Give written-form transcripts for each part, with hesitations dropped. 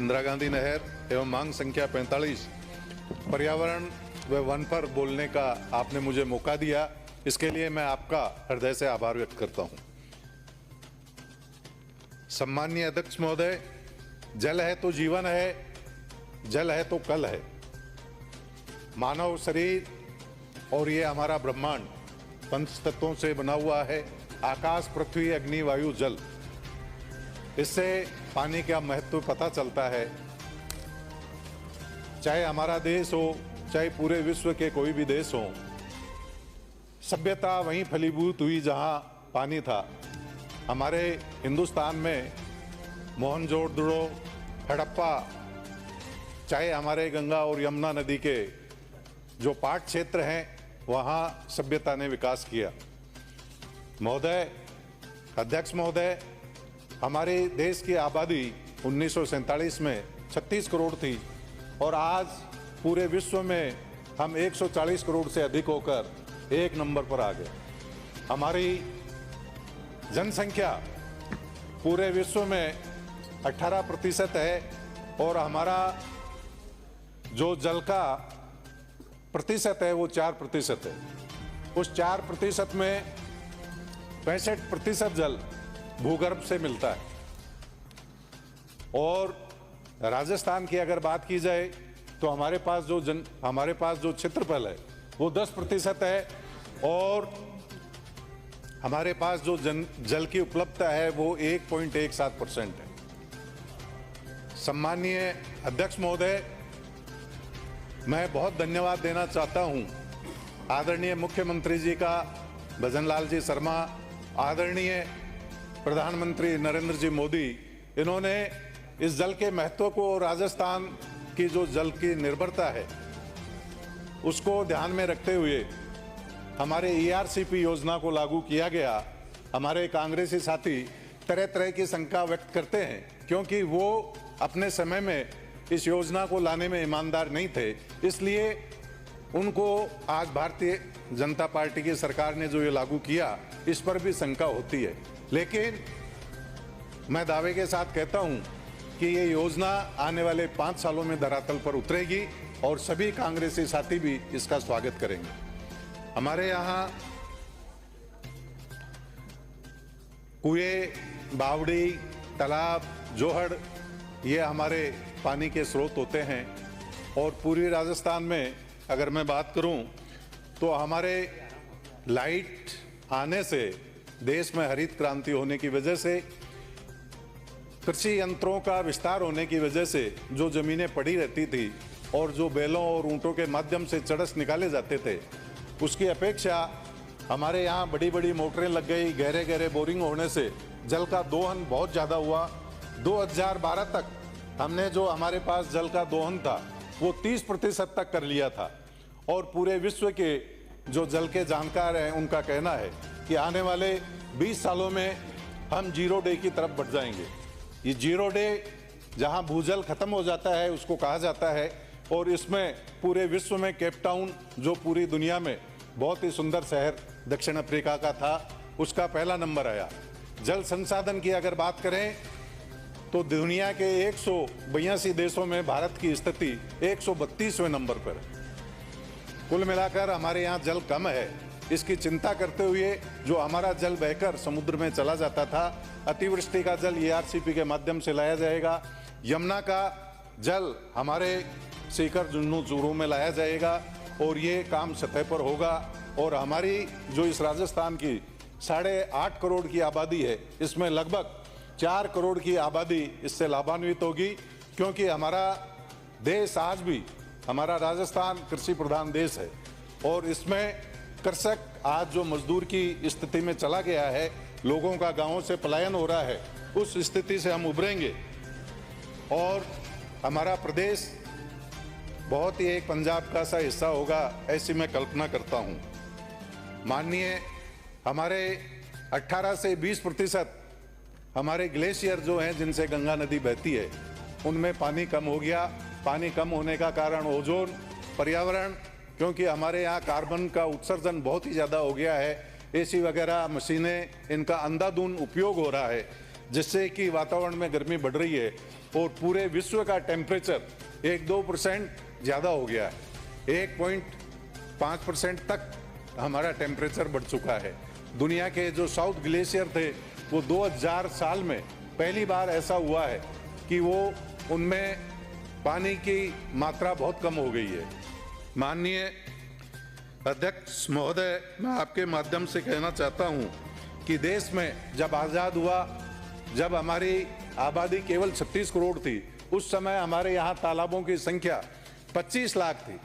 इंदिरा गांधी नहर एवं मांग संख्या 45 पर्यावरण व वन पर बोलने का आपने मुझे मौका दिया, इसके लिए मैं आपका हृदय से आभार व्यक्त करता हूं। सम्माननीय अध्यक्ष महोदय, जल है तो जीवन है, जल है तो कल है। मानव शरीर और ये हमारा ब्रह्मांड पंच तत्वों से बना हुआ है, आकाश, पृथ्वी, अग्नि, वायु, जल। इससे पानी का महत्व पता चलता है। चाहे हमारा देश हो, चाहे पूरे विश्व के कोई भी देश हो, सभ्यता वहीं फलीभूत हुई जहां पानी था। हमारे हिंदुस्तान में मोहनजोदड़ो, हड़प्पा, चाहे हमारे गंगा और यमुना नदी के जो पाट क्षेत्र हैं, वहां सभ्यता ने विकास किया। महोदय, अध्यक्ष महोदय, हमारे देश की आबादी 1947 में 36 करोड़ थी और आज पूरे विश्व में हम 140 करोड़ से अधिक होकर एक नंबर पर आ गए। हमारी जनसंख्या पूरे विश्व में 18% है और हमारा जो जल का प्रतिशत है वो 4% है। उस 4% में 65% जल भूगर्भ से मिलता है। और राजस्थान की अगर बात की जाए तो हमारे पास जो क्षेत्रफल है वो 10% है और हमारे पास जो जल की उपलब्धता है वो 1.17% है। सम्माननीय अध्यक्ष महोदय, मैं बहुत धन्यवाद देना चाहता हूं आदरणीय मुख्यमंत्री जी का, भजनलाल जी शर्मा, आदरणीय प्रधानमंत्री नरेंद्र जी मोदी। इन्होंने इस जल के महत्व को, राजस्थान की जो जल की निर्भरता है उसको ध्यान में रखते हुए हमारे ERCP योजना को लागू किया गया। हमारे कांग्रेसी साथी तरह तरह की शंका व्यक्त करते हैं क्योंकि वो अपने समय में इस योजना को लाने में ईमानदार नहीं थे, इसलिए उनको आज भारतीय जनता पार्टी की सरकार ने जो ये लागू किया इस पर भी शंका होती है। लेकिन मैं दावे के साथ कहता हूं कि ये योजना आने वाले 5 सालों में धरातल पर उतरेगी और सभी कांग्रेसी साथी भी इसका स्वागत करेंगे। हमारे यहाँ कुएं, बावड़ी, तालाब, जोहड़ ये हमारे पानी के स्रोत होते हैं और पूरी राजस्थान में अगर मैं बात करूं तो हमारे लाइट आने से, देश में हरित क्रांति होने की वजह से, कृषि यंत्रों का विस्तार होने की वजह से जो जमीनें पड़ी रहती थी और जो बैलों और ऊंटों के माध्यम से चरस निकाले जाते थे, उसकी अपेक्षा हमारे यहाँ बड़ी बड़ी मोटरें लग गई, गहरे गहरे बोरिंग होने से जल का दोहन बहुत ज़्यादा हुआ। 2012 तक हमने जो हमारे पास जल का दोहन था वो 30% तक कर लिया था और पूरे विश्व के जो जल के जानकार हैं उनका कहना है कि आने वाले 20 सालों में हम 0 डे की तरफ बढ़ जाएंगे। ये 0 डे जहां भूजल खत्म हो जाता है उसको कहा जाता है और इसमें पूरे विश्व में केप टाउन, जो पूरी दुनिया में बहुत ही सुंदर शहर दक्षिण अफ्रीका का था, उसका पहला नंबर आया। जल संसाधन की अगर बात करें तो दुनिया के 182 देशों में भारत की स्थिति 132वें नंबर पर है। कुल मिलाकर हमारे यहाँ जल कम है, इसकी चिंता करते हुए जो हमारा जल बहकर समुद्र में चला जाता था, अतिवृष्टि का जल ERCP के माध्यम से लाया जाएगा। यमुना का जल हमारे सीकर, जुन्नू, चूरू में लाया जाएगा और ये काम सतह पर होगा। और हमारी जो इस राजस्थान की 8.5 करोड़ की आबादी है, इसमें लगभग 4 करोड़ की आबादी इससे लाभान्वित होगी क्योंकि हमारा देश आज भी, हमारा राजस्थान कृषि प्रधान देश है और इसमें कृषक आज जो मजदूर की स्थिति में चला गया है, लोगों का गांवों से पलायन हो रहा है, उस स्थिति से हम उभरेंगे और हमारा प्रदेश बहुत ही एक पंजाब का सा हिस्सा होगा, ऐसी मैं कल्पना करता हूं। माननीय, हमारे 18 से 20% हमारे ग्लेशियर जो हैं जिनसे गंगा नदी बहती है उनमें पानी कम हो गया। पानी कम होने का कारण ओजोन, पर्यावरण, क्योंकि हमारे यहाँ कार्बन का उत्सर्जन बहुत ही ज़्यादा हो गया है। AC वगैरह मशीनें, इनका अंधाधुंध उपयोग हो रहा है जिससे कि वातावरण में गर्मी बढ़ रही है और पूरे विश्व का टेम्परेचर 1-2% ज़्यादा हो गया है। 1.5% तक हमारा टेम्परेचर बढ़ चुका है। दुनिया के जो साउथ ग्लेशियर थे वो 2000 साल में पहली बार ऐसा हुआ है कि वो उनमें पानी की मात्रा बहुत कम हो गई है। माननीय अध्यक्ष महोदय, मैं आपके माध्यम से कहना चाहता हूं कि देश में जब आज़ाद हुआ, जब हमारी आबादी केवल 36 करोड़ थी, उस समय हमारे यहाँ तालाबों की संख्या 25 लाख थी।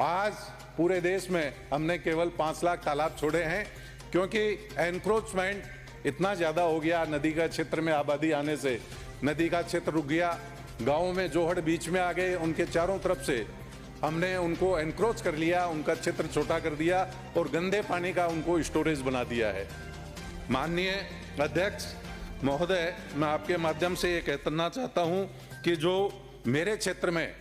आज पूरे देश में हमने केवल 5 लाख तालाब छोड़े हैं, क्योंकि एनक्रोचमेंट इतना ज़्यादा हो गया। नदी का क्षेत्र में आबादी आने से नदी का क्षेत्र रुक गया। गाँव में जोहड़ बीच में आ गए, उनके चारों तरफ से हमने उनको एनक्रोच कर लिया, उनका क्षेत्र छोटा कर दिया और गंदे पानी का उनको स्टोरेज बना दिया है। माननीय अध्यक्ष महोदय, मैं आपके माध्यम से ये कहना चाहता हूँ कि जो मेरे क्षेत्र में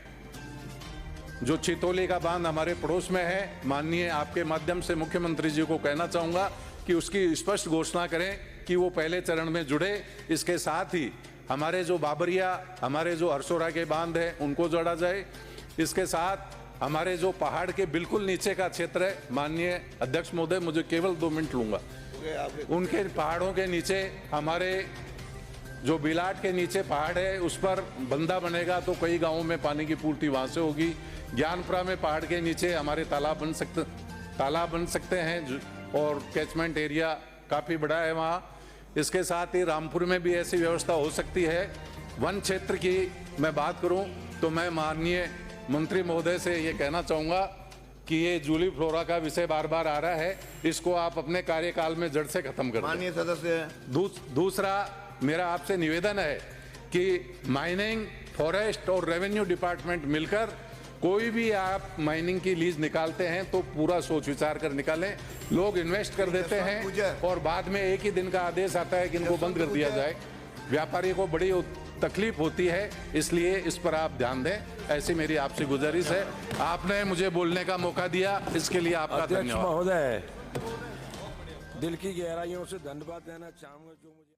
जो चितौली का बांध हमारे पड़ोस में है, माननीय आपके माध्यम से मुख्यमंत्री जी को कहना चाहूँगा कि उसकी स्पष्ट घोषणा करें कि वो पहले चरण में जुड़े। इसके साथ ही हमारे जो बाबरिया, हमारे जो हरसोरा के बांध है, उनको जोड़ा जाए। इसके साथ हमारे जो पहाड़ के बिल्कुल नीचे का क्षेत्र है, माननीय अध्यक्ष महोदय, मुझे केवल 2 मिनट लूँगा, उनके पहाड़ों के नीचे, हमारे जो बिलाट के नीचे पहाड़ है उस पर बंदा बनेगा तो कई गाँवों में पानी की पूर्ति वहाँ से होगी। ज्ञानपुरा में पहाड़ के नीचे हमारे तालाब बन सकते हैं और कैचमेंट एरिया काफ़ी बड़ा है वहाँ। इसके साथ ही रामपुर में भी ऐसी व्यवस्था हो सकती है। वन क्षेत्र की मैं बात करूं तो मैं माननीय मंत्री महोदय से ये कहना चाहूँगा कि ये जूली फ्लोरा का विषय बार बार आ रहा है, इसको आप अपने कार्यकाल में जड़ से खत्म कर दें। माननीय सदस्य, दूसरा मेरा आपसे निवेदन है कि माइनिंग, फॉरेस्ट और रेवेन्यू डिपार्टमेंट मिलकर कोई भी आप माइनिंग की लीज निकालते हैं तो पूरा सोच विचार कर निकालें। लोग इन्वेस्ट कर देते हैं और बाद में एक ही दिन का आदेश आता है कि इनको बंद कर दिया जाए। व्यापारी को बड़ी तकलीफ होती है, इसलिए इस पर आप ध्यान दें, ऐसी मेरी आपसे गुजारिश है। आपने मुझे बोलने का मौका दिया, इसके लिए आपका धन्यवाद। महोदय, दिल की गहराइयों से धन्यवाद देना चाहूँगा जो मुझे